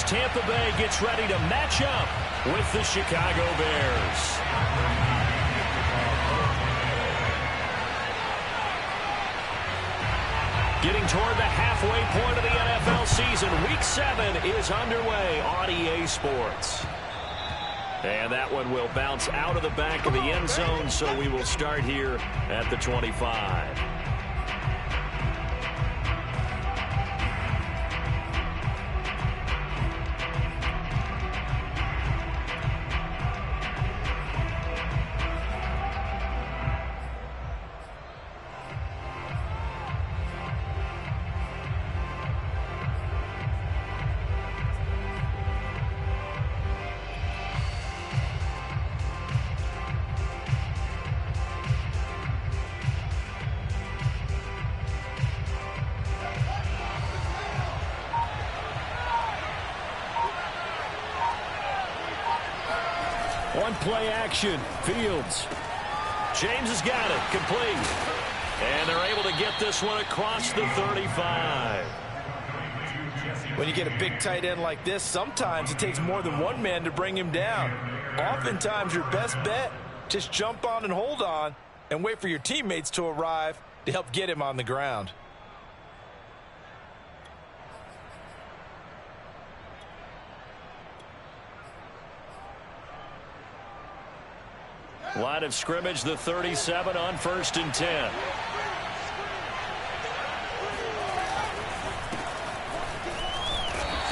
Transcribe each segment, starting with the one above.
as Tampa Bay gets ready to match up with the Chicago Bears. Getting toward the halfway point of the NFL season, Week 7 is underway on EA Sports. And that one will bounce out of the back of the end zone, so we will start here at the 25. One play action. Fields. James has got it. Complete. And they're able to get this one across the 35. When you get a big tight end like this, sometimes it takes more than one man to bring him down. Oftentimes, your best bet, just jump on and hold on and wait for your teammates to arrive to help get him on the ground. Line of scrimmage, the 37 on 1st and 10.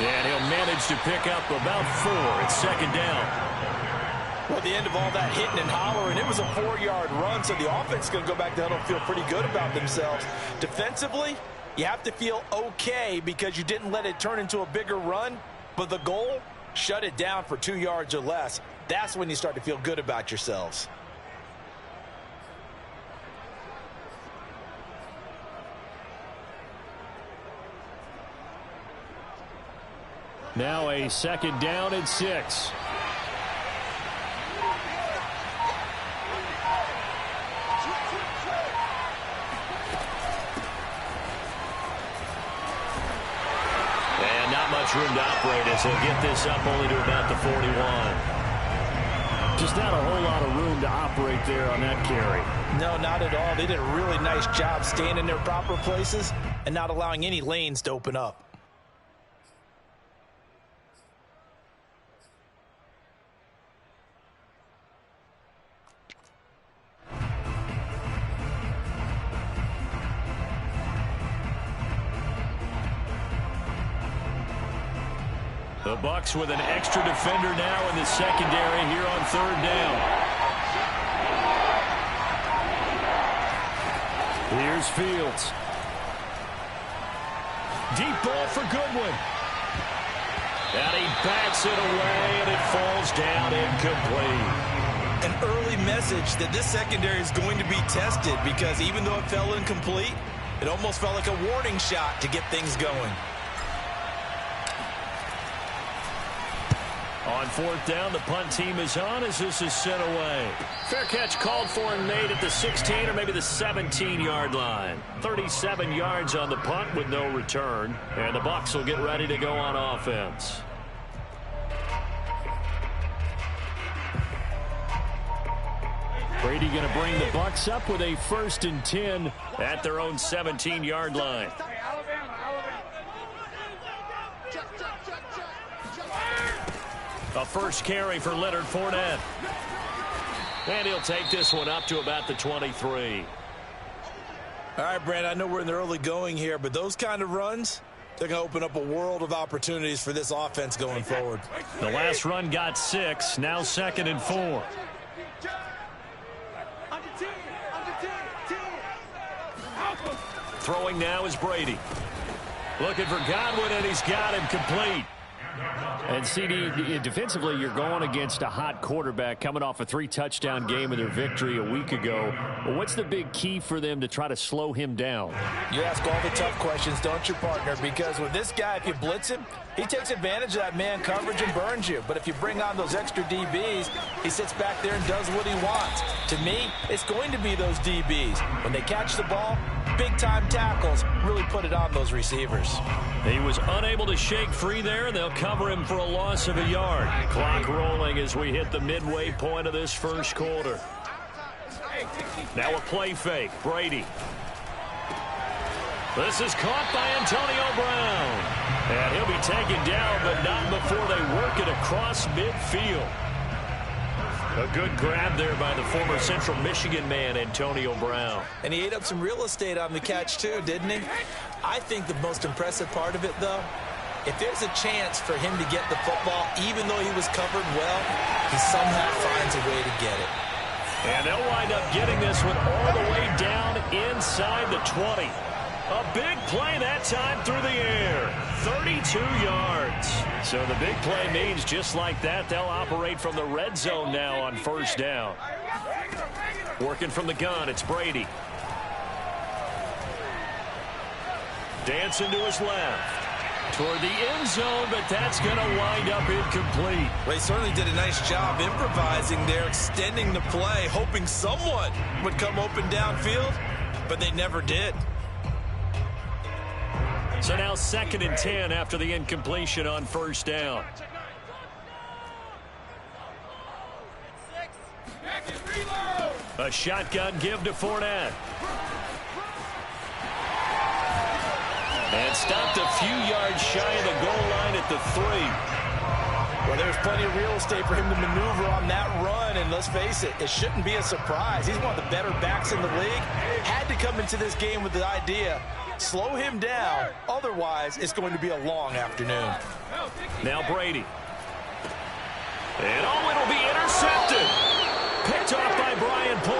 And he'll manage to pick up about 4. It's 2nd down. Well, at the end of all that hitting and hollering, it was a 4-yard run, so the offense is going to go back to huddle and feel pretty good about themselves. Defensively, you have to feel okay because you didn't let it turn into a bigger run, but the goal, shut it down for 2 yards or less. That's when you start to feel good about yourselves. Now a 2nd down and 6. And not much room to operate as he'll get this up only to about the 41. Just not a whole lot of room to operate there on that carry. No, not at all. They did a really nice job staying in their proper places and not allowing any lanes to open up. The Bucs with an extra defender now in the secondary here on 3rd down. Here's Fields. Deep ball for Goodwin. And he bats it away, and it falls down incomplete. An early message that this secondary is going to be tested because even though it fell incomplete, it almost felt like a warning shot to get things going. On 4th down, the punt team is on as this is sent away. Fair catch called for and made at the 16 or maybe the 17-yard line. 37 yards on the punt with no return. And the Bucs will get ready to go on offense. Brady going to bring the Bucs up with a 1st and 10 at their own 17-yard line. A first carry for Leonard Fournette. And he'll take this one up to about the 23. All right, Brand, I know we're in the early going here, but those kind of runs, they're going to open up a world of opportunities for this offense going forward. The last run got 6, now 2nd and 4. Throwing now is Brady. Looking for Godwin, and he's got him complete. And CD, defensively, you're going against a hot quarterback coming off a 3-touchdown game in their victory a week ago. Well, what's the big key for them to try to slow him down? You ask all the tough questions, don't you, partner? Because with this guy, if you blitz him, he takes advantage of that man coverage and burns you. But if you bring on those extra DBs, he sits back there and does what he wants. To me, it's going to be those DBs. When they catch the ball, big-time tackles really put it on those receivers. He was unable to shake free there. They'll cover him for a loss of a yard. Clock rolling as we hit the midway point of this first quarter. Now a play fake. Brady. This is caught by Antonio Brown. And he'll be taken down, but not before they work it across midfield. A good grab there by the former Central Michigan man, Antonio Brown. And he ate up some real estate on the catch, too, didn't he? I think the most impressive part of it, though, if there's a chance for him to get the football, even though he was covered well, he somehow finds a way to get it. And they'll wind up getting this one all the way down inside the 20. A big play that time through the air. 32 yards. So the big play means just like that, they'll operate from the red zone now on first down. Working from the gun, it's Brady. Dancing to his left. Toward the end zone, but that's going to wind up incomplete. Well, he certainly did a nice job improvising there, extending the play, hoping someone would come open downfield, but they never did. So now 2nd and 10 after the incompletion on first down. A shotgun give to Fournette. And stopped a few yards shy of the goal line at the 3. Well, there's plenty of real estate for him to maneuver on that run, and let's face it, it shouldn't be a surprise. He's one of the better backs in the league. Had to come into this game with the idea, slow him down, otherwise it's going to be a long afternoon. Now Brady. And it'll be intercepted. Picked off by Brian Poole.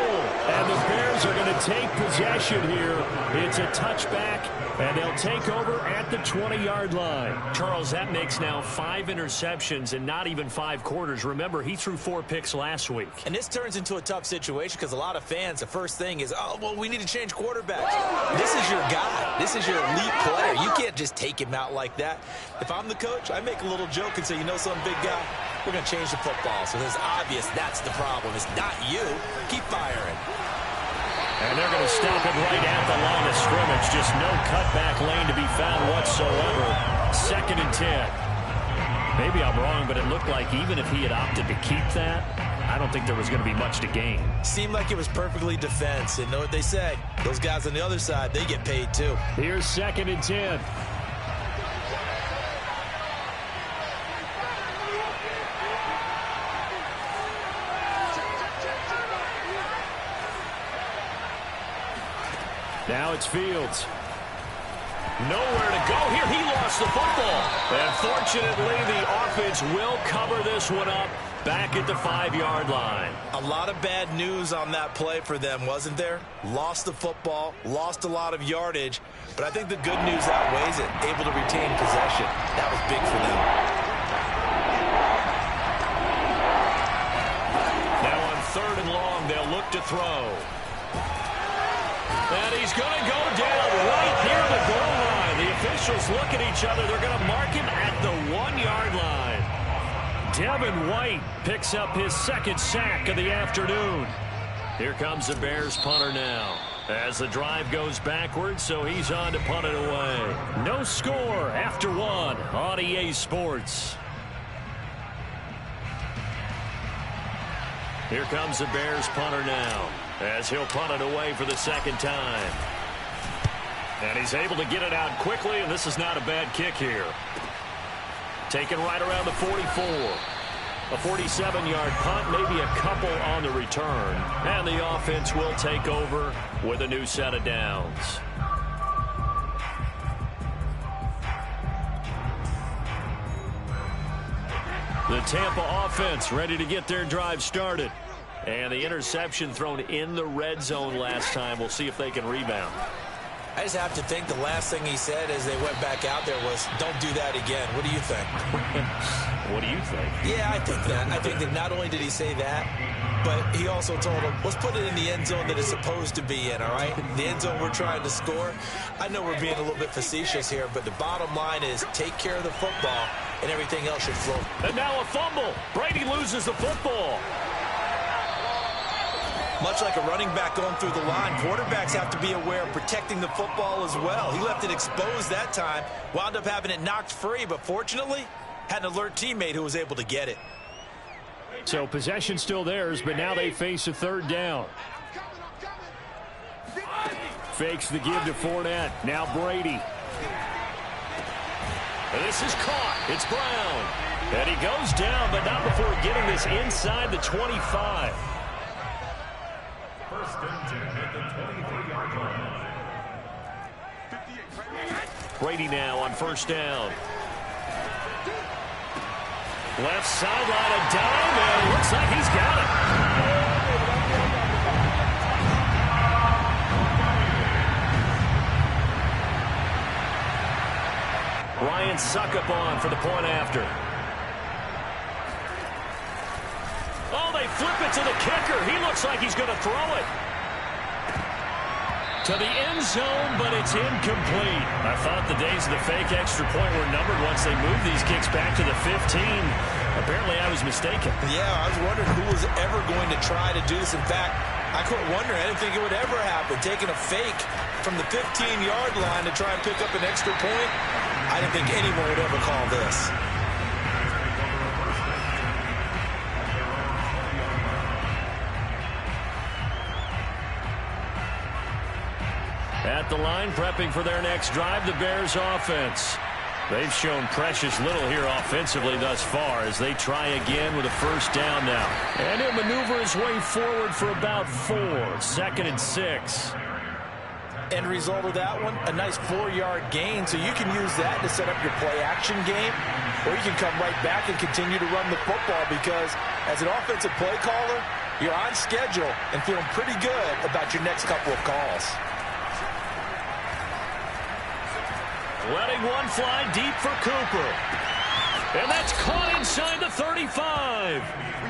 And the Bears are going to take possession here. It's a touchback, and they'll take over at the 20-yard line. Charles, that makes now 5 interceptions in not even 5 quarters. Remember, he threw 4 picks last week. And this turns into a tough situation because a lot of fans, the first thing is, oh, well, we need to change quarterbacks. This is your guy. This is your elite player. You can't just take him out like that. If I'm the coach, I make a little joke and say, you know something, big guy? We're going to change the football. So it's obvious that's the problem. It's not you. Keep firing. And they're going to stop it right at the line of scrimmage. Just no cutback lane to be found whatsoever. 2nd and 10. Maybe I'm wrong, but it looked like even if he had opted to keep that, I don't think there was going to be much to gain. Seemed like it was perfectly defense. And know what they say? Those guys on the other side, they get paid too. Here's 2nd and 10. Now it's Fields. Nowhere to go here. He lost the football. And fortunately, the offense will cover this one up back at the 5-yard line. A lot of bad news on that play for them, wasn't there? Lost the football, lost a lot of yardage, but I think the good news outweighs it. Able to retain possession. That was big for them. Now on 3rd and long, they'll look to throw. And he's going to go down right near the goal line. The officials look at each other. They're going to mark him at the 1-yard line. Devin White picks up his 2nd sack of the afternoon. Here comes the Bears punter now. As the drive goes backwards, so he's on to punt it away. No score after 1 on EA Sports. Here comes the Bears punter now, as he'll punt it away for the 2nd time. And he's able to get it out quickly, and this is not a bad kick here. Taken right around the 44. A 47-yard punt, maybe a couple on the return. And the offense will take over with a new set of downs. The Tampa offense ready to get their drive started. And the interception thrown in the red zone last time. We'll see if they can rebound. I just have to think the last thing he said as they went back out there was, don't do that again. What do you think? What do you think? Yeah, I think that. I think that not only did he say that, but he also told him, let's put it in the end zone that it's supposed to be in, all right? The end zone we're trying to score. I know we're being a little bit facetious here, but the bottom line is take care of the football, and everything else should flow. And now a fumble. Brady loses the football. Much like a running back going through the line, quarterbacks have to be aware of protecting the football as well. He left it exposed that time, wound up having it knocked free, but fortunately, had an alert teammate who was able to get it. So possession still theirs, but now they face a third down. Fakes the give to Fournette. Now Brady. And this is caught. It's Brown. And he goes down, but not before getting this inside the 25. First and 10 at the 23-yard line. Brady now on first down. Left sideline, a dime, and it looks like he's got it. Ryan Suckup on for the point after. Oh, they flip it to the kicker. He looks like he's going to throw it to the end zone, but it's incomplete. I thought the days of the fake extra point were numbered once they moved these kicks back to the 15. Apparently, I was mistaken. Yeah, I was wondering who was ever going to try to do this. In fact, I quit wondering. I didn't think it would ever happen. Taking a fake from the 15-yard line to try and pick up an extra point, I didn't think anyone would ever call this. At the line, prepping for their next drive, the Bears offense. They've shown precious little here offensively thus far as they try again with a first down now. And he'll maneuver his way forward for about 4. 2nd and 6. End result of that one, a nice 4-yard gain. So you can use that to set up your play-action game, or you can come right back and continue to run the football because as an offensive play caller, you're on schedule and feeling pretty good about your next couple of calls. Letting one fly deep for Cooper. And that's caught inside the 35.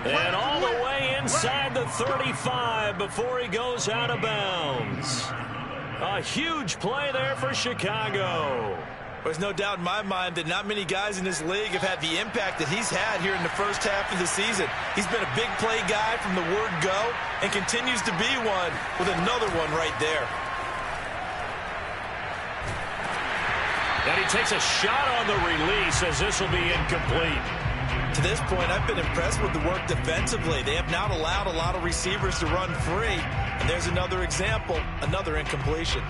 And all the way inside the 35 before he goes out of bounds. A huge play there for Chicago. There's no doubt in my mind that not many guys in this league have had the impact that he's had here in the first half of the season. He's been a big play guy from the word go and continues to be one with another one right there. And he takes a shot on the release as this will be incomplete. To this point, I've been impressed with the work defensively. They have not allowed a lot of receivers to run free. And there's another example, another incompletion.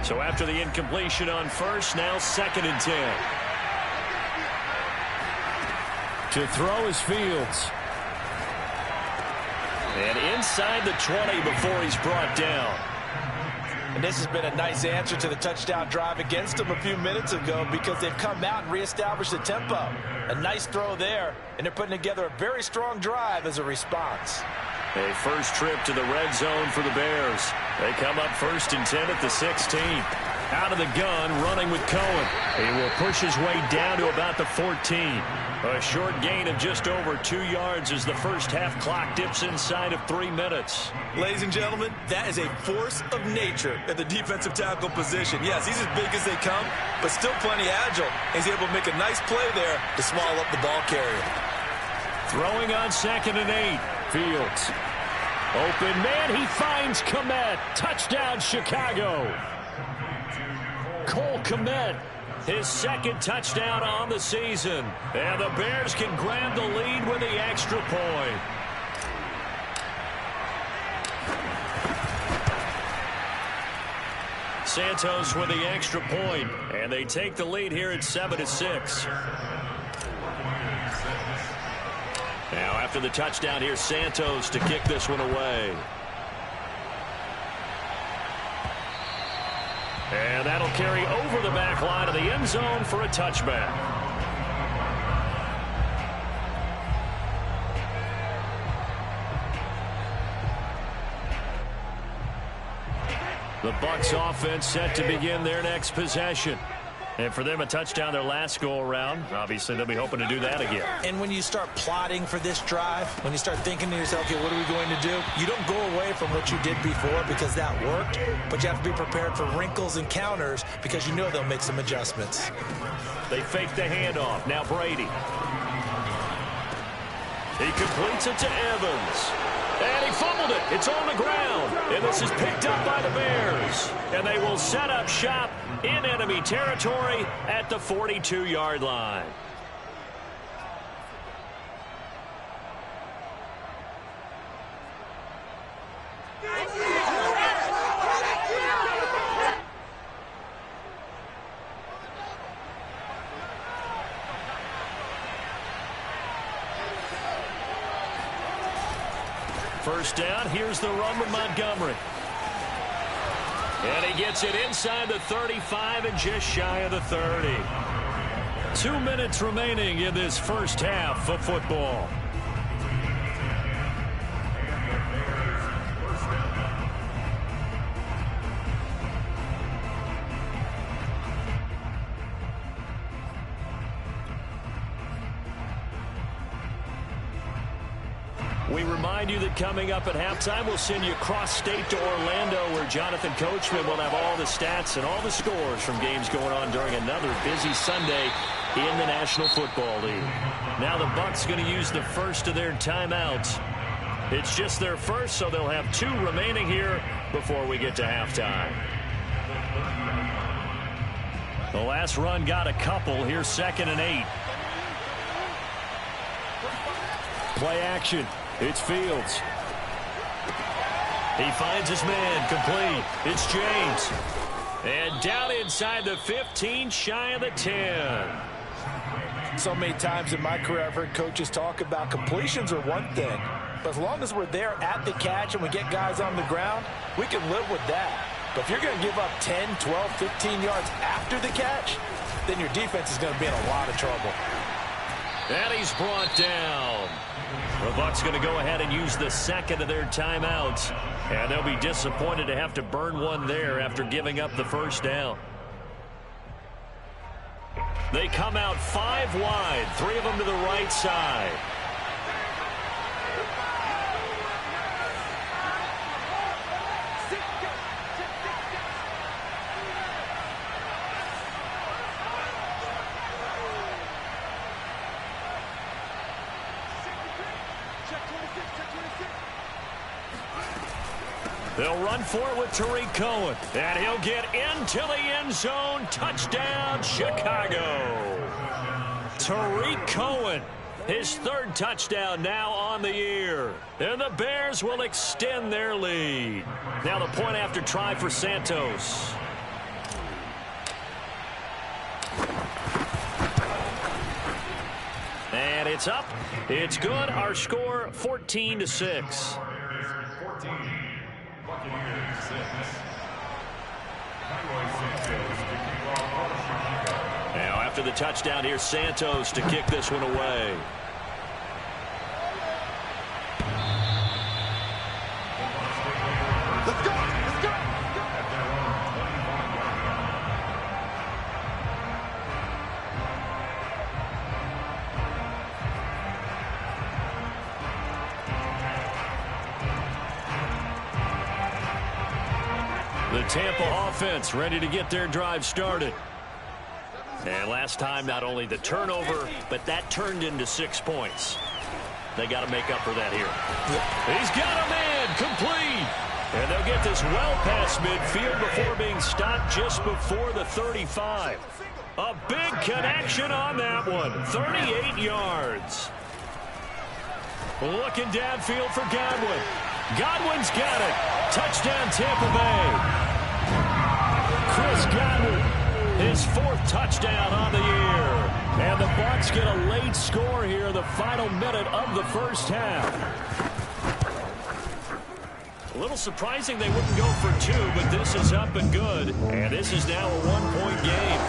So after the incompletion on first, now 2nd and 10. To throw is Fields. And inside the 20 before he's brought down. And this has been a nice answer to the touchdown drive against them a few minutes ago because they've come out and reestablished the tempo. A nice throw there, and they're putting together a very strong drive as a response. A first trip to the red zone for the Bears. They come up 1st and 10 at the 16. Out of the gun, running with Cohen. He will push his way down to about the 14. A short gain of just over 2 yards as the first half clock dips inside of 3 minutes. Ladies and gentlemen, that is a force of nature at the defensive tackle position. Yes, he's as big as they come, but still plenty agile. He's able to make a nice play there to swallow up the ball carrier. Throwing on 2nd and 8. Fields. Open man, he finds Kmet. Touchdown, Chicago. Cole Kmet, his 2nd touchdown on the season. And the Bears can grab the lead with the extra point. Santos with the extra point, and they take the lead here at 7-6. Now after the touchdown, here's Santos to kick this one away. And that'll carry over the back line of the end zone for a touchback. The Bucs offense set to begin their next possession. And for them, a touchdown their last go-around. Obviously, they'll be hoping to do that again. And when you start plotting for this drive, when you start thinking to yourself, okay, what are we going to do? You don't go away from what you did before because that worked, but you have to be prepared for wrinkles and counters because you know they'll make some adjustments. They fake the handoff. Now Brady. He completes it to Evans. And he fumbled it. It's on the ground. And this is picked up by the Bears. And they will set up shop in enemy territory at the 42-yard line. First down, here's the run with Montgomery. And he gets it inside the 35 and just shy of the 30. 2 minutes remaining in this first half of football. We remind you that coming up at halftime, we'll send you cross-state to Orlando, where Jonathan Coachman will have all the stats and all the scores from games going on during another busy Sunday in the National Football League. Now the Bucs going to use the first of their timeouts. It's just their first, so they'll have 2 remaining here before we get to halftime. The last run got a couple. Here's 2nd and 8. Play action. It's Fields. He finds his man, complete. It's James. And down inside the 15, shy of the 10. So many times in my career, I've heard coaches talk about completions are one thing. But as long as we're there at the catch and we get guys on the ground, we can live with that. But if you're going to give up 10, 12, 15 yards after the catch, then your defense is going to be in a lot of trouble. And he's brought down. The Bucs going to go ahead and use the second of their timeouts. And they'll be disappointed to have to burn one there after giving up the first down. They come out 5 wide, 3 of them to the right side. They'll run for it with Tariq Cohen. And he'll get into the end zone. Touchdown, Chicago. Tariq Cohen, his 3rd touchdown now on the year. And the Bears will extend their lead. Now the point after try for Santos. And it's up. It's good. Our score 14-6. Now after the touchdown, here's Santos to kick this one away. Let's go! Let's go! The Tampa offense ready to get their drive started. And last time, not only the turnover, but that turned into 6 points. They got to make up for that here. He's got a man, complete. And they'll get this well past midfield before being stopped just before the 35. A big connection on that one, 38 yards. Looking downfield for Godwin. Godwin's got it. Touchdown, Tampa Bay. Chris Godwin, his 4th touchdown on the year. And the Bucs get a late score here in the final minute of the first half. A little surprising they wouldn't go for 2, but this is up and good. And this is now a 1-point game.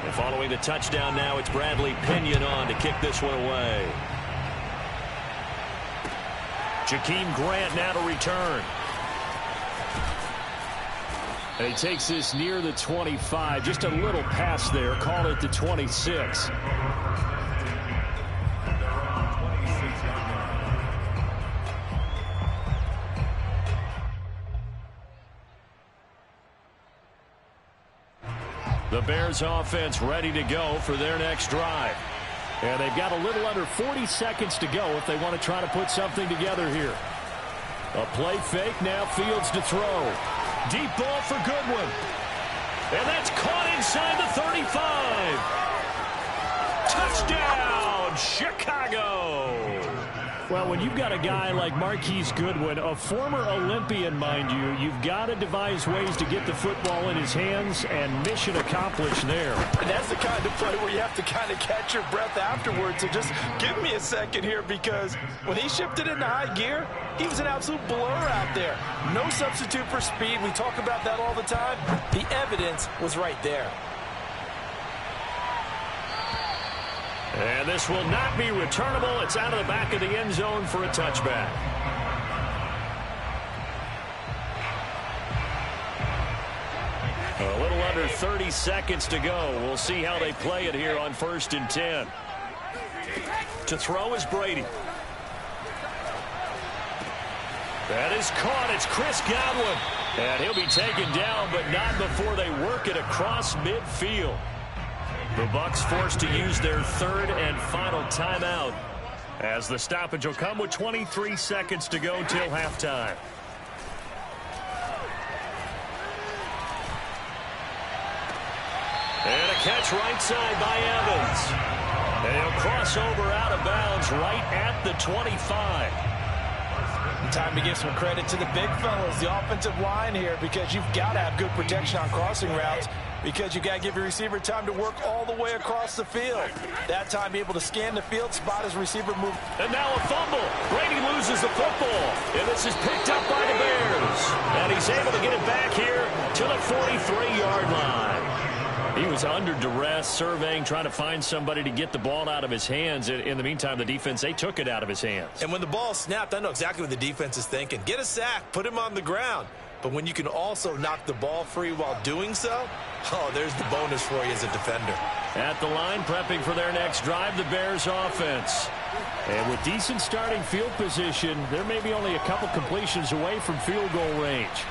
And following the touchdown now, it's Bradley Pinion on to kick this one away. Jakeem Grant now to return. And he takes this near the 25. Just a little pass there. Call it the 26. The Bears offense ready to go for their next drive. And they've got a little under 40 seconds to go if they want to try to put something together here. A play fake, now Fields to throw. Deep ball for Goodwin. And that's caught inside the 35. Touchdown, Chicago. Well, when you've got a guy like Marquise Goodwin, a former Olympian, mind you, you've got to devise ways to get the football in his hands, and mission accomplished there. And that's the kind of play where you have to kind of catch your breath afterwards. So just give me a second here, because when he shifted into high gear, he was an absolute blur out there. No substitute for speed. We talk about that all the time. The evidence was right there. And this will not be returnable. It's out of the back of the end zone for a touchback. A little under 30 seconds to go. We'll see how they play it here on 1st and 10. To throw is Brady. That is caught. It's Chris Godwin. And he'll be taken down, but not before they work it across midfield. The Bucs forced to use their third and final timeout, as the stoppage will come with 23 seconds to go till halftime. And a catch right side by Evans. And he'll cross over out of bounds right at the 25. Time to give some credit to the big fellas, the offensive line here, because you've got to have good protection on crossing routes, because you got to give your receiver time to work all the way across the field. That time, be able to scan the field, spot his receiver move. And now a fumble. Brady loses the football, and this is picked up by the Bears. And he's able to get it back here to the 43-yard line. He was under duress, surveying, trying to find somebody to get the ball out of his hands. In the meantime, the defense, they took it out of his hands. And when the ball snapped, I know exactly what the defense is thinking. Get a sack, put him on the ground. But when you can also knock the ball free while doing so, oh, there's the bonus for you as a defender. At the line, prepping for their next drive, the Bears offense. And with decent starting field position, they're maybe only a couple completions away from field goal range.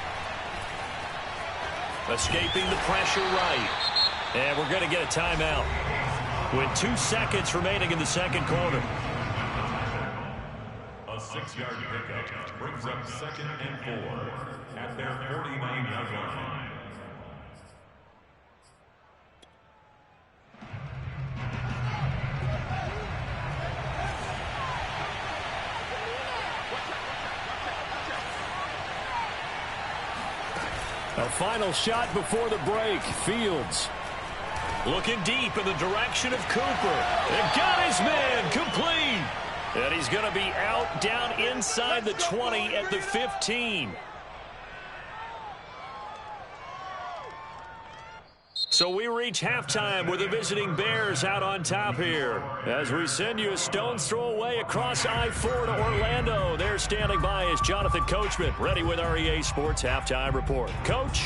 Escaping the pressure right. And we're going to get a timeout with 2 seconds remaining in the second quarter. A 6-yard pickup brings up 2nd and 4 at their 49-yard line. A final shot before the break. Fields looking deep in the direction of Cooper. And got his man complete. And he's going to be out down inside the 20 at the 15. So we reach halftime with the visiting Bears out on top here. As we send you a stone's throw away across I-4 to Orlando. There standing by is Jonathan Coachman, ready with our EA Sports Halftime Report. Coach.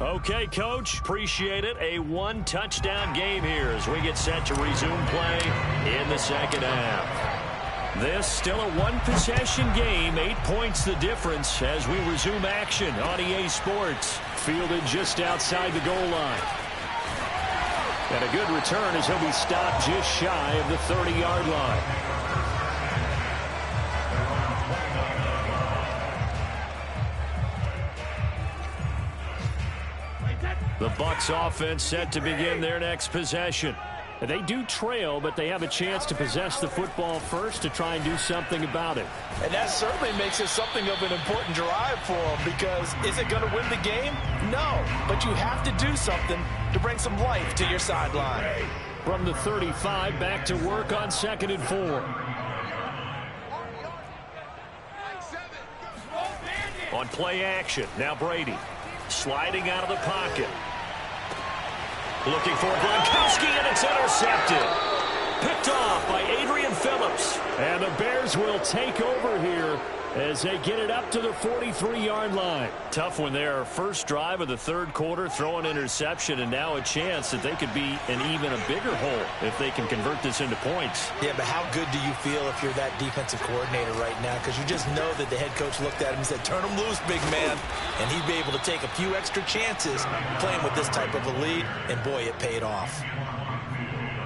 Okay, Coach, appreciate it. A one-touchdown game here as we get set to resume play in the second half. This still a one-possession game, 8 points the difference as we resume action on EA Sports. Fielded just outside the goal line. And a good return as he'll be stopped just shy of the 30-yard line. The Bucs offense set to begin their next possession. They do trail, but they have a chance to possess the football first to try and do something about it. And that certainly makes it something of an important drive for them, because is it going to win the game? No, but you have to do something to bring some life to your sideline. From the 35, back to work on 2nd and 4. On play action, now Brady sliding out of the pocket. Looking for Gronkowski, and it's intercepted. Picked off by Adrian Phillips. And the Bears will take over here as they get it up to the 43-yard line. Tough one there. First drive of the third quarter, throw an interception, and now a chance that they could be in even a bigger hole if they can convert this into points. Yeah, but how good do you feel if you're that defensive coordinator right now? Because you just know that the head coach looked at him and said, turn him loose, big man. And he'd be able to take a few extra chances playing with this type of a lead, and boy, it paid off.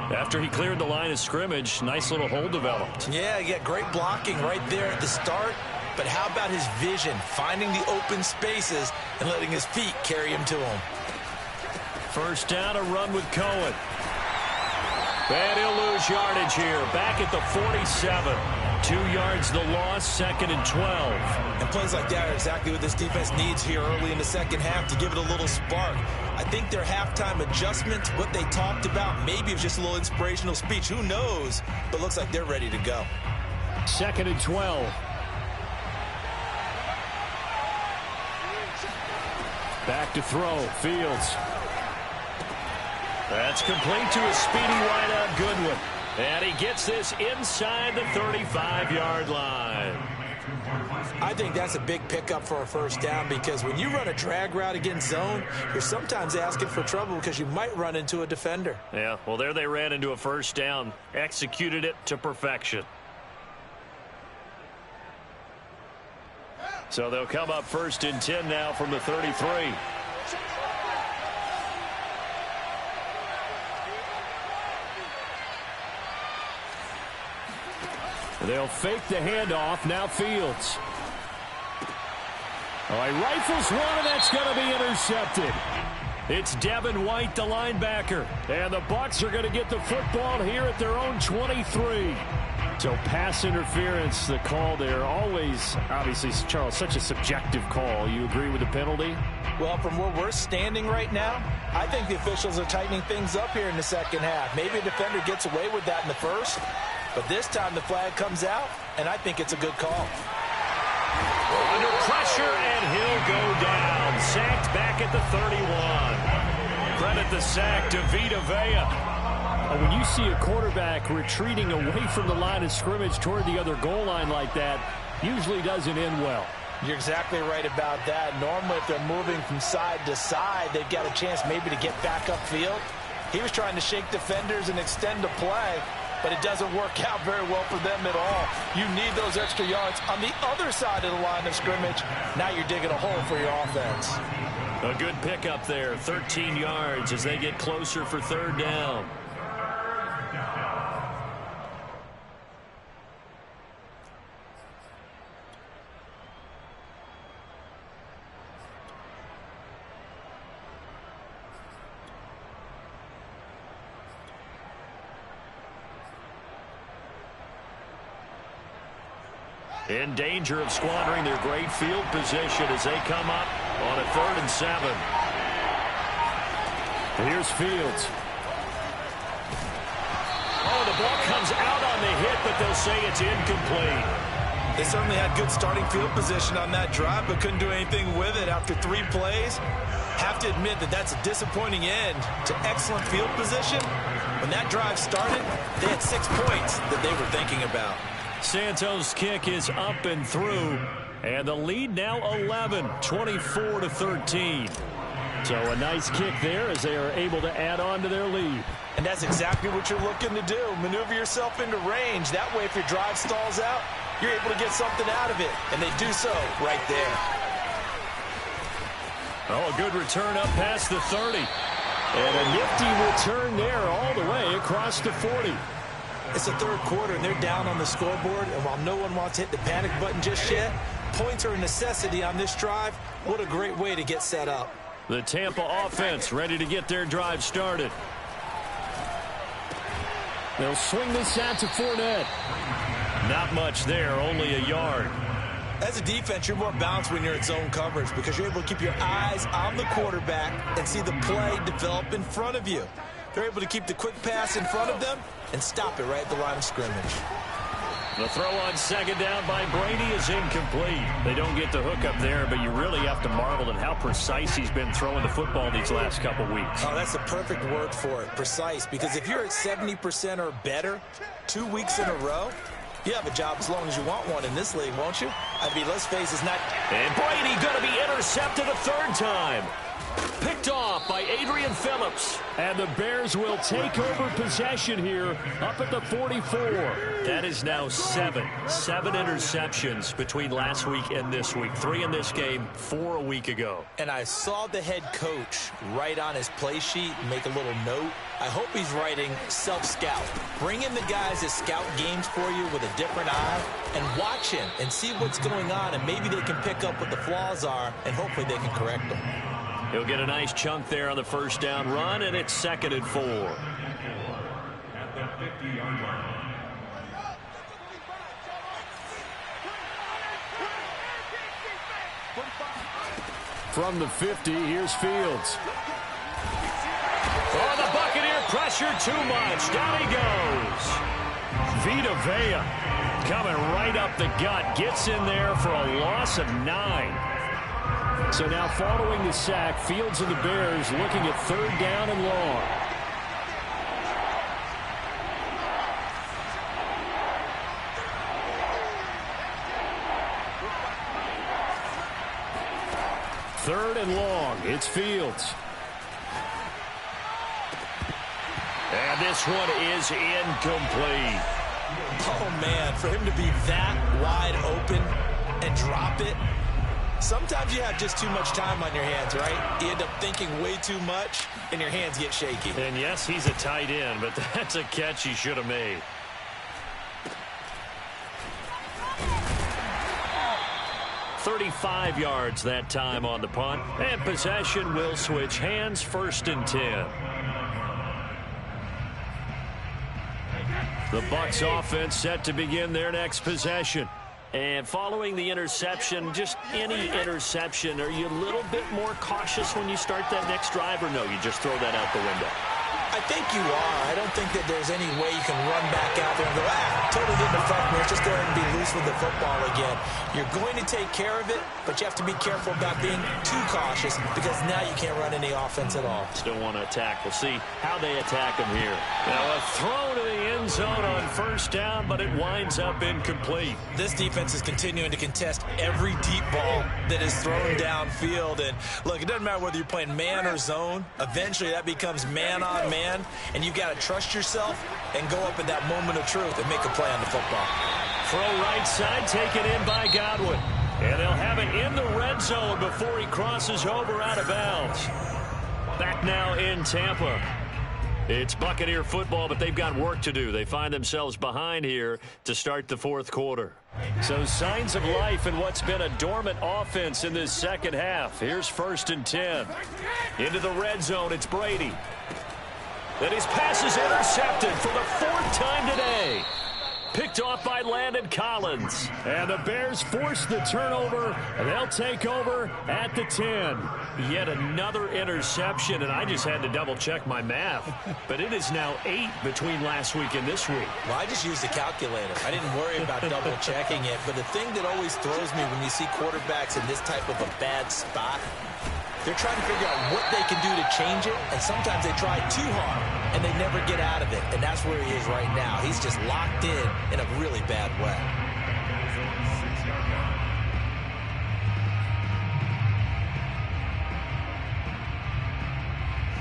After he cleared the line of scrimmage, nice little hole developed. Yeah, great blocking right there at the start. But how about his vision, finding the open spaces and letting his feet carry him to him? First down, a run with Cohen. And he'll lose yardage here. Back at the 47. 2 yards the loss, 2nd and 12. And plays like that are exactly what this defense needs here early in the second half to give it a little spark. I think their halftime adjustments, what they talked about, maybe it was just a little inspirational speech. Who knows? But looks like they're ready to go. 2nd and 12. Back to throw, Fields. That's complete to a speedy wideout Goodwin. And he gets this inside the 35-yard line. I think that's a big pickup for a first down, because when you run a drag route against zone, you're sometimes asking for trouble because you might run into a defender. Yeah, well, there they ran into a first down. Executed it to perfection. So they'll come up 1st and 10 now from the 33. They'll fake the handoff. Now Fields. All right, rifles one, and that's going to be intercepted. It's Devin White, the linebacker. And the Bucs are going to get the football here at their own 23. So pass interference, the call there. Always, obviously, Charles, such a subjective call. You agree with the penalty? Well, from where we're standing right now, I think the officials are tightening things up here in the second half. Maybe a defender gets away with that in the first, but this time the flag comes out, and I think it's a good call. Under pressure, and he'll go down. Sacked back at the 31. Credit the sack to Vita Vea. When you see a quarterback retreating away from the line of scrimmage toward the other goal line like that, usually doesn't end well. You're exactly right about that. Normally, if they're moving from side to side, they've got a chance maybe to get back upfield. He was trying to shake defenders and extend the play, but it doesn't work out very well for them at all. You need those extra yards on the other side of the line of scrimmage. Now you're digging a hole for your offense. A good pickup there, 13 yards as they get closer for 3rd down. In danger of squandering their great field position as they come up on a 3rd and 7. Here's Fields. Oh, the ball comes out on the hit, but they'll say it's incomplete. They certainly had good starting field position on that drive, but couldn't do anything with it after 3 plays. Have to admit that that's a disappointing end to excellent field position. When that drive started, they had 6 points that they were thinking about. Santos' kick is up and through, and the lead now 11, 24-13. So a nice kick there as they are able to add on to their lead. And that's exactly what you're looking to do. Maneuver yourself into range. That way, if your drive stalls out, you're able to get something out of it. And they do so right there. Oh, a good return up past the 30. And a nifty return there all the way across the 40. It's the 3rd quarter, and they're down on the scoreboard. And while no one wants to hit the panic button just yet, points are a necessity on this drive. What a great way to get set up. The Tampa offense ready to get their drive started. They'll swing this out to Fournette. Not much there, only a yard. As a defense, you're more balanced when you're in zone coverage because you're able to keep your eyes on the quarterback and see the play develop in front of you. They're able to keep the quick pass in front of them and stop it right at the line of scrimmage. The throw on 2nd down by Brady is incomplete. They don't get the hook up there, but you really have to marvel at how precise he's been throwing the football these last couple weeks. Oh, that's the perfect word for it, precise, because if you're at 70% or better 2 weeks in a row, You have a job as long as you want one in this league, won't you? I mean, let's face it, it's not... And Brady going to be intercepted a third time. Picked off by Adrian Phillips. And the Bears will take over possession here up at the 44. That is now seven interceptions between last week and this week. 3 in this game, 4 a week ago. And I saw the head coach write on his play sheet, make a little note. I hope he's writing self-scout. Bring in the guys that scout games for you with a different eye and watch him and see what's going on, and maybe they can pick up what the flaws are, and hopefully they can correct them. He'll get a nice chunk there on the first down run, and it's 2nd and 4. At the 50-yard line. From the 50, here's Fields. Oh, the Buccaneer pressure too much. Down he goes. Vita Vea coming right up the gut. Gets in there for a loss of 9. So now following the sack, Fields and the Bears looking at 3rd down and long. Third and long. It's Fields. And this one is incomplete. Oh, man, for him to be that wide open and drop it. Sometimes you have just too much time on your hands, right? You end up thinking way too much, and your hands get shaky. And yes, he's a tight end, but that's a catch he should have made. "35 yards that time on the punt, and possession will switch hands. 1st and 10. The Bucs offense set to begin their next possession. And following the interception, just any interception, are you a little bit more cautious when you start that next drive, or no, you just throw that out the window? I think you are. I don't think that there's any way you can run back out there and go, totally didn't affect me. Let's just go ahead and be loose with the football again. You're going to take care of it, but you have to be careful about being too cautious, because now you can't run any offense at all. Still want to attack. We'll see how they attack him here. Now a throw to the end zone on 1st down, but it winds up incomplete. This defense is continuing to contest every deep ball that is thrown downfield. And look, it doesn't matter whether you're playing man or zone. Eventually that becomes man on man. And you've got to trust yourself and go up at that moment of truth and make a play on the football. Throw right side, taken in by Godwin. And they'll have it in the red zone before he crosses over out of bounds. Back now in Tampa. It's Buccaneer football, but they've got work to do. They find themselves behind here to start the 4th quarter. So signs of life in what's been a dormant offense in this second half. Here's 1st and 10. Into the red zone, it's Brady. And his pass is intercepted for the 4th time today. Picked off by Landon Collins. And the Bears force the turnover, and they'll take over at the 10. Yet another interception, and I just had to double-check my math. But it is now 8 between last week and this week. Well, I just used the calculator. I didn't worry about double-checking it. But the thing that always throws me when you see quarterbacks in this type of a bad spot, they're trying to figure out what they can do to change it, and sometimes they try too hard, and they never get out of it. And that's where he is right now. He's just locked in a really bad way.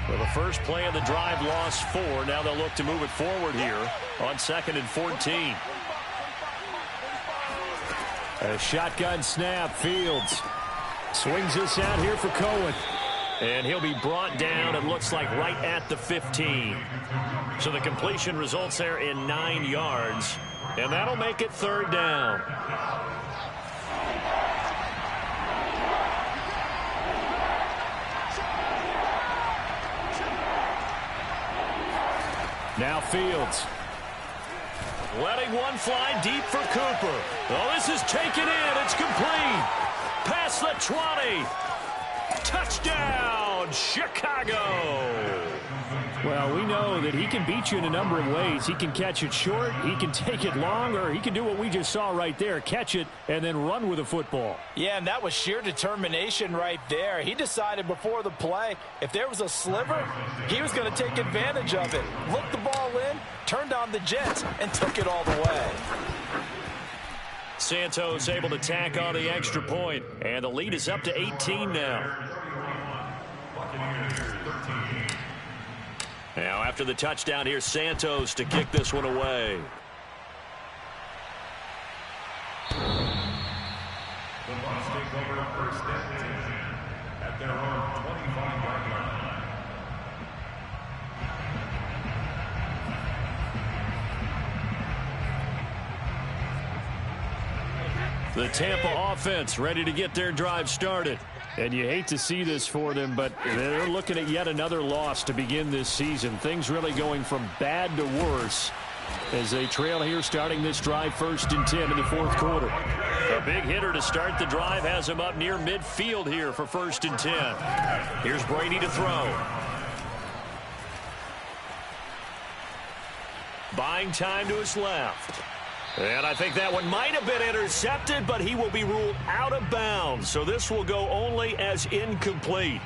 Well, the first play of the drive lost 4. Now they'll look to move it forward here on 2nd and 14. A shotgun snap, Fields. Swings this out here for Cohen. And he'll be brought down, it looks like, right at the 15. So the completion results there in 9 yards. And that'll make it 3rd down. Now Fields. Letting one fly deep for Cooper. Oh, this is taken in. It's complete. Past the 20. Touchdown, Chicago. Well, we know that he can beat you in a number of ways. He can catch it short, he can take it long, or he can do what we just saw right there, catch it and then run with the football. Yeah, and that was sheer determination right there. He decided before the play, if there was a sliver, he was going to take advantage of it. Looked the ball in, turned on the jets, and took it all the way. Santos able to tack on the extra point, and the lead is up to 18 now. Now after the touchdown, here's Santos to kick this one away. The Bucs take over first and 10 at their own 25-yard line. The Tampa offense ready to get their drive started. And you hate to see this for them, but they're looking at yet another loss to begin this season. Things really going from bad to worse as they trail here starting this drive 1st and 10 in the 4th quarter. A big hitter to start the drive has him up near midfield here for 1st and 10. Here's Brady to throw. Buying time to his left. And I think that one might have been intercepted, but he will be ruled out of bounds. So this will go only as incomplete.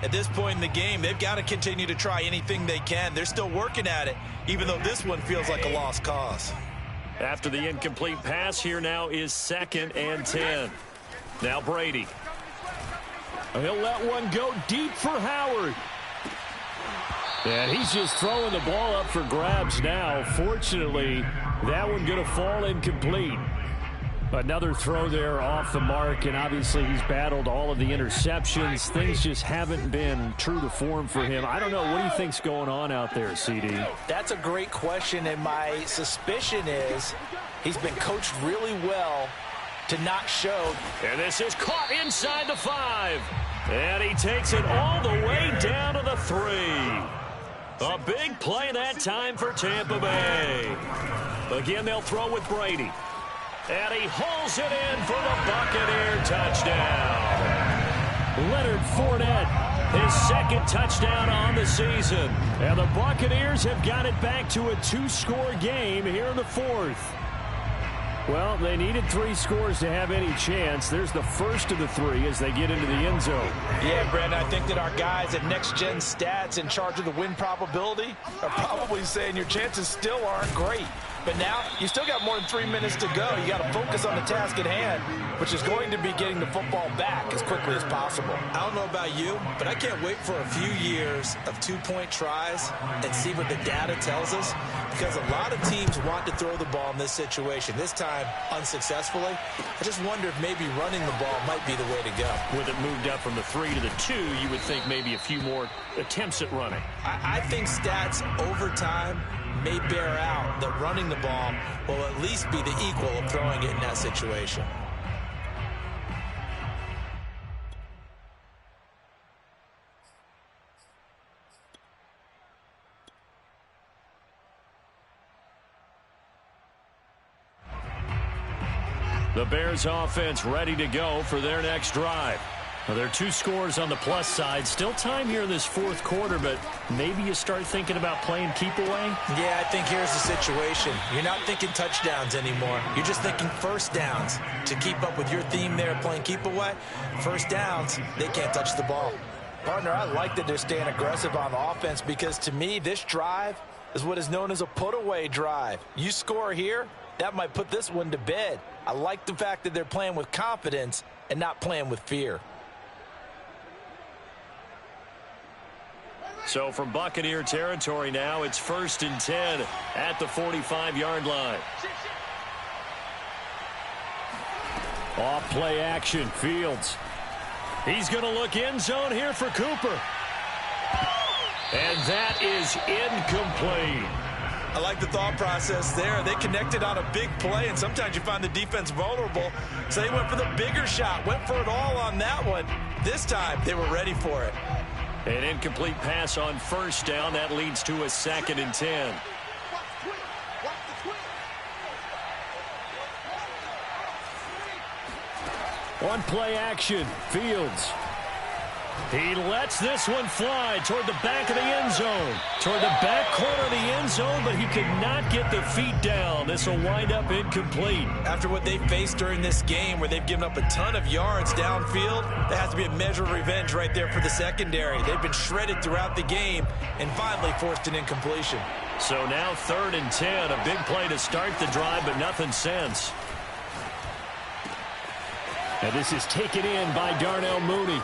At this point in the game, they've got to continue to try anything they can. They're still working at it, even though this one feels like a lost cause. After the incomplete pass, here now is 2nd and 10. Now Brady. He'll let one go deep for Howard. And he's just throwing the ball up for grabs now. Fortunately, that one going to fall incomplete. Another throw there off the mark, and obviously he's battled all of the interceptions. Things just haven't been true to form for him. I don't know. What do you think's going on out there, CD? That's a great question, and my suspicion is he's been coached really well to not show. And this is caught inside the 5. And he takes it all the way down to the 3. A big play that time for Tampa Bay. Again, they'll throw with Brady. And he hauls it in for the Buccaneer touchdown. Leonard Fournette, his 2nd touchdown on the season. And the Buccaneers have got it back to a 2-score game here in the 4th. Well, they needed 3 scores to have any chance. There's the first of the 3 as they get into the end zone. Yeah, Brandon, I think that our guys at Next Gen Stats in charge of the win probability are probably saying your chances still aren't great. But now, you still got more than 3 minutes to go. You got to focus on the task at hand, which is going to be getting the football back as quickly as possible. I don't know about you, but I can't wait for a few years of 2-point tries and see what the data tells us, because a lot of teams want to throw the ball in this situation. This time, unsuccessfully. I just wonder if maybe running the ball might be the way to go. With it moved up from the 3 to the 2, you would think maybe a few more attempts at running. I think stats over time may bear out that running the ball will at least be the equal of throwing it in that situation. The Bears offense ready to go for their next drive. Well, there are 2 scores on the plus side. Still time here in this 4th quarter, but maybe you start thinking about playing keep away? Yeah, I think here's the situation. You're not thinking touchdowns anymore. You're just thinking first downs. To keep up with your theme there, playing keep away, first downs, they can't touch the ball. Partner, I like that they're staying aggressive on offense because to me, this drive is what is known as a put-away drive. You score here, that might put this one to bed. I like the fact that they're playing with confidence and not playing with fear. So from Buccaneer territory now, it's 1st and 10 at the 45-yard line. Off play action, Fields. He's going to look end zone here for Cooper. And that is incomplete. I like the thought process there. They connected on a big play, and sometimes you find the defense vulnerable. So they went for the bigger shot, went for it all on that one. This time, they were ready for it. An incomplete pass on 1st down. That leads to a 2nd and 10. On play action, Fields. He lets this one fly toward the back of the end zone. Toward the back corner of the end zone, but he could not get the feet down. This will wind up incomplete. After what they faced during this game where they've given up a ton of yards downfield, that has to be a measure of revenge right there for the secondary. They've been shredded throughout the game and finally forced an incompletion. So now 3rd and 10. A big play to start the drive, but nothing since. And this is taken in by Darnell Mooney.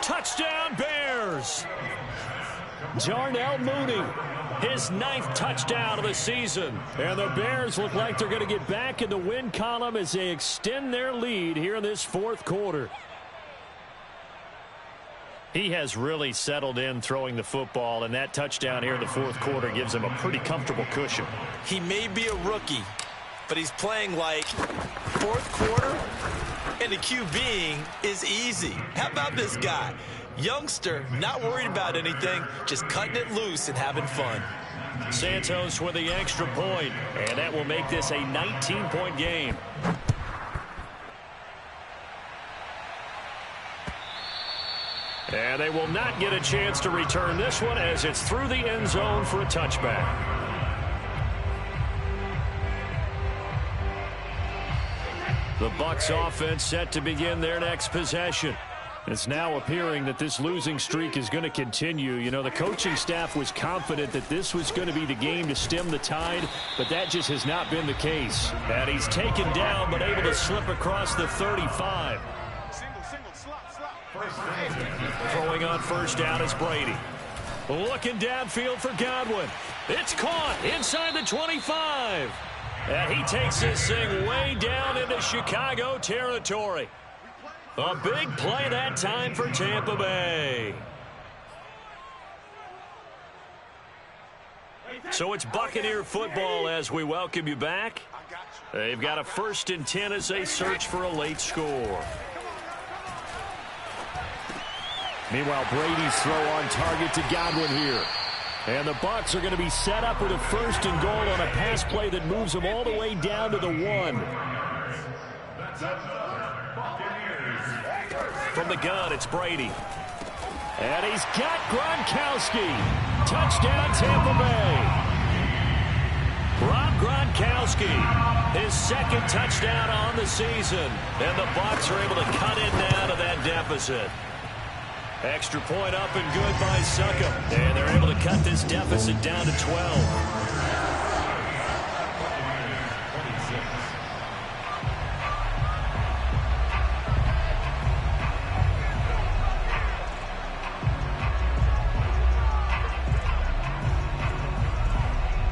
Touchdown, Bears! Darnell Mooney, his 9th touchdown of the season. And the Bears look like they're going to get back in the win column as they extend their lead here in this 4th quarter. He has really settled in throwing the football, and that touchdown here in the 4th quarter gives him a pretty comfortable cushion. He may be a rookie, but he's playing like 4th quarter, and the QBing is easy. How about this guy? Youngster, not worried about anything, just cutting it loose and having fun. Santos with the extra point, and that will make this a 19-point game. And they will not get a chance to return this one as it's through the end zone for a touchback. The Bucs offense set to begin their next possession. It's now appearing that this losing streak is going to continue. You know, the coaching staff was confident that this was going to be the game to stem the tide, but that just has not been the case. And he's taken down but able to slip across the 35. Throwing on first down is Brady. Looking downfield for Godwin. It's caught inside the 25. And he takes this thing way down into Chicago territory. A big play that time for Tampa Bay. So it's Buccaneer football as we welcome you back. They've got a 1st and 10 as they search for a late score. Meanwhile, Brady's throw on target to Godwin here. And the Bucs are going to be set up with a 1st and goal on a pass play that moves them all the way down to the 1. From the gun, it's Brady. And he's got Gronkowski. Touchdown, Tampa Bay. Rob Gronkowski, his 2nd touchdown on the season. And the Bucs are able to cut it down to that deficit. Extra point up and good by Succop. And they're able to cut this deficit down to 12.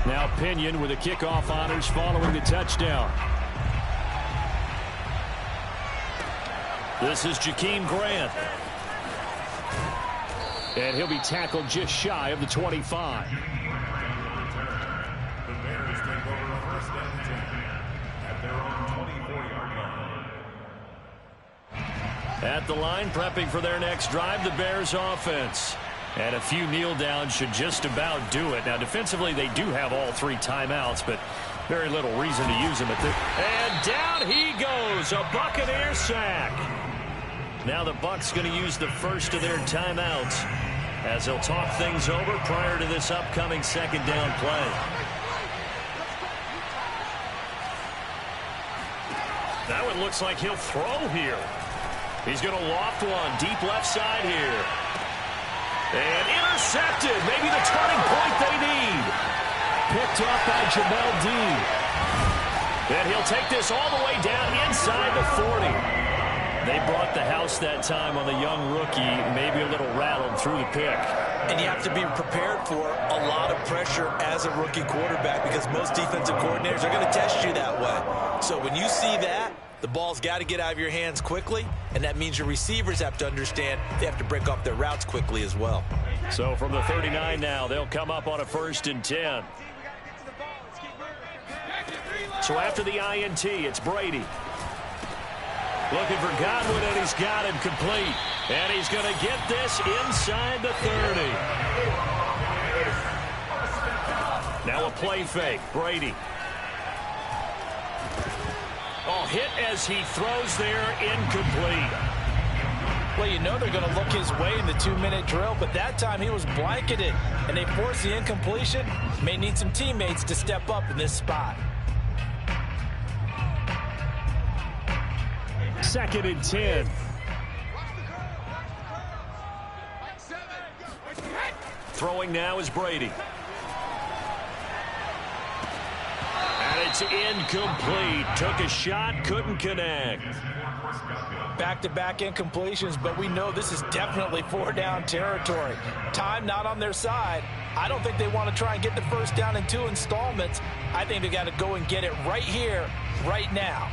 Now Pinion with the kickoff honors following the touchdown. This is Jakeem Grant. And he'll be tackled just shy of the 25. The Bears take over 1st and 10 at their own 24-yard line. At the line, prepping for their next drive, the Bears offense. And a few kneel downs should just about do it. Now, defensively, they do have all 3 timeouts, but very little reason to use them at this. And down he goes, a Buccaneer sack. Now the Bucs going to use the 1st of their timeouts as they'll talk things over prior to this upcoming 2nd down play. That one looks like he'll throw here. He's going to loft one deep left side here. And intercepted. Maybe the turning point they need. Picked up by Jamel Dean. And he'll take this all the way down inside the 40. They brought the house that time on the young rookie, maybe a little rattled through the pick. And you have to be prepared for a lot of pressure as a rookie quarterback because most defensive coordinators are going to test you that way. So when you see that, the ball's got to get out of your hands quickly, and that means your receivers have to understand they have to break off their routes quickly as well. So from the 39 now, they'll come up on a 1st and 10. So after the INT, it's Brady. Looking for Godwin, and he's got him complete. And he's going to get this inside the 30. Now a play fake. Brady. Oh, hit as he throws there, incomplete. Well, you know they're going to look his way in the 2-minute drill, but that time he was blanketed, and they forced the incompletion. May need some teammates to step up in this spot. 2nd and 10. Throwing now is Brady. And it's is incomplete. Took a shot, couldn't connect. Back-to-back incompletions, but we know this is definitely four-down territory. Time not on their side. I don't think they want to try and get the first down in 2 installments. I think they got to go and get it right here, right now.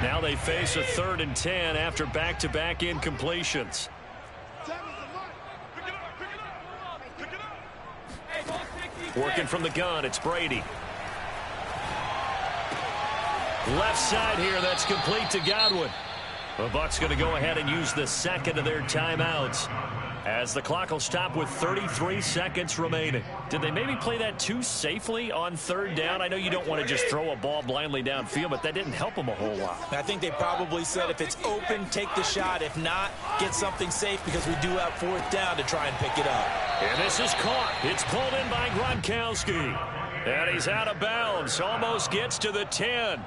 Now they face a 3rd and 10 after back-to-back incompletions. Working from the gun, it's Brady. Left side here, that's complete to Godwin. The Bucs going to go ahead and use the second of their timeouts as the clock will stop with 33 seconds remaining. Did they maybe play that too safely on 3rd down? I know you don't want to just throw a ball blindly downfield, but that didn't help them a whole lot. I think they probably said if it's open, take the shot. If not, get something safe because we do have 4th down to try and pick it up. And this is caught. It's pulled in by Gronkowski. And he's out of bounds. Almost gets to the 10.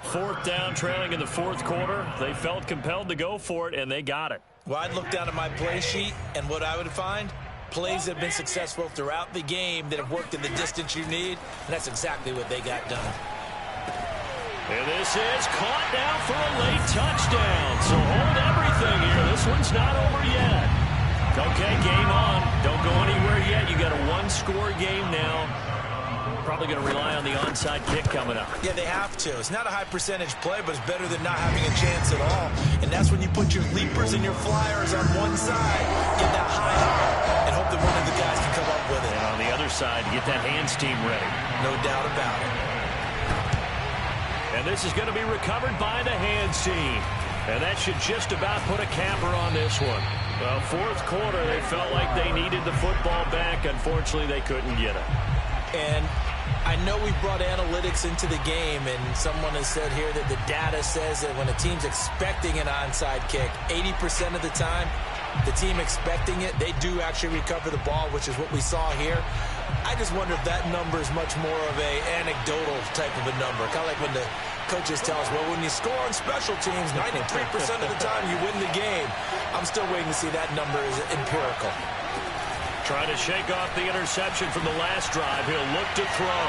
4th down, trailing in the 4th quarter. They felt compelled to go for it, and they got it. Well, I'd look down at my play sheet, and what I would find, plays that have been successful throughout the game that have worked in the distance you need, and that's exactly what they got done. And this is caught now for a late touchdown. So hold everything here. This one's not over yet. Okay, game on. Don't go anywhere yet. You got a 1-score game now. Probably going to rely on the onside kick coming up. Yeah, they have to. It's not a high percentage play, but it's better than not having a chance at all. And that's when you put your leapers and your flyers on one side, get that high, and hope that one of the guys can come up with it. And on the other side, get that hands team ready. No doubt about it. And this is going to be recovered by the hands team. And that should just about put a capper on this one. Well, 4th quarter, they felt like they needed the football back. Unfortunately, they couldn't get it. And I know we brought analytics into the game, and someone has said here that the data says that when a team's expecting an onside kick, 80% of the time, the team expecting it, they do actually recover the ball, which is what we saw here. I just wonder if that number is much more of a anecdotal type of a number. Kind of like when the coaches tell us, well, when you score on special teams, 93% of the time you win the game. I'm still waiting to see that number is empirical. Trying to shake off the interception from the last drive. He'll look to throw.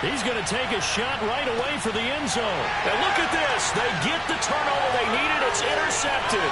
He's going to take a shot right away for the end zone. And look at this. They get the turnover they needed. It's intercepted.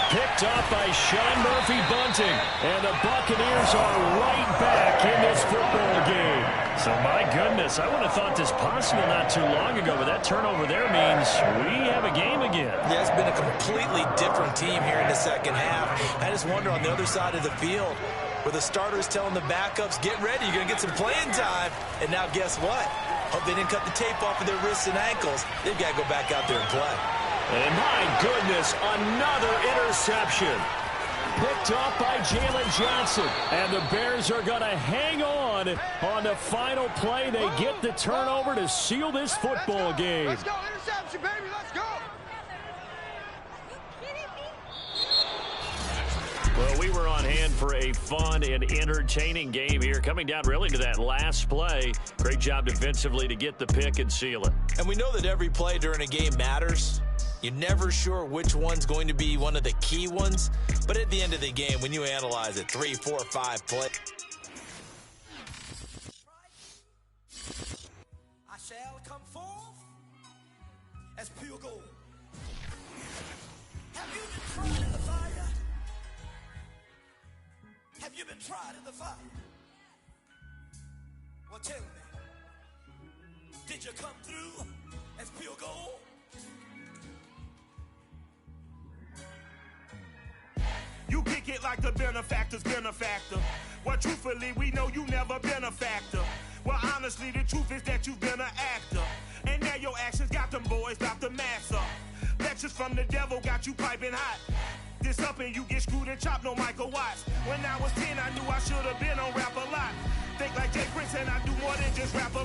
Picked off by Sean Murphy-Bunting. And the Buccaneers are right back in this football game. So, my goodness, I would have thought this possible not too long ago, but that turnover there means we have a game again. Yeah, it's been a completely different team here in the second half. I just wonder on the other side of the field, where the starters telling the backups, get ready, you're going to get some playing time. And now guess what? Hope they didn't cut the tape off of their wrists and ankles. They've got to go back out there and play. And my goodness, another interception. Picked off by Jalen Johnson. And the Bears are going to hang on the final play. They get the turnover to seal this football game. Let's go, interception, baby, let's go. Well, we were on hand for a fun and entertaining game here. Coming down really to that last play. Great job defensively to get the pick and seal it. And we know that every play during a game matters. You're never sure which one's going to be one of the key ones. But at the end of the game, when you analyze it, 3, 4, 5 plays. I shall come forth as pure gold. Have you been tried in the fire? Have you been tried in the fire? Well, tell me, did you come through as pure gold? You kick it like the benefactor's benefactor. Well, truthfully, we know you never been a factor. Well, honestly, the truth is that you've been an actor. And now your actions got them boys about to mass up. Lectures from the devil got you piping hot. This up and you get screwed and chopped, no Michael Watts. When I was 10, I knew I should have been on rap a lot. Think like Jay Prince and I do more than just rap a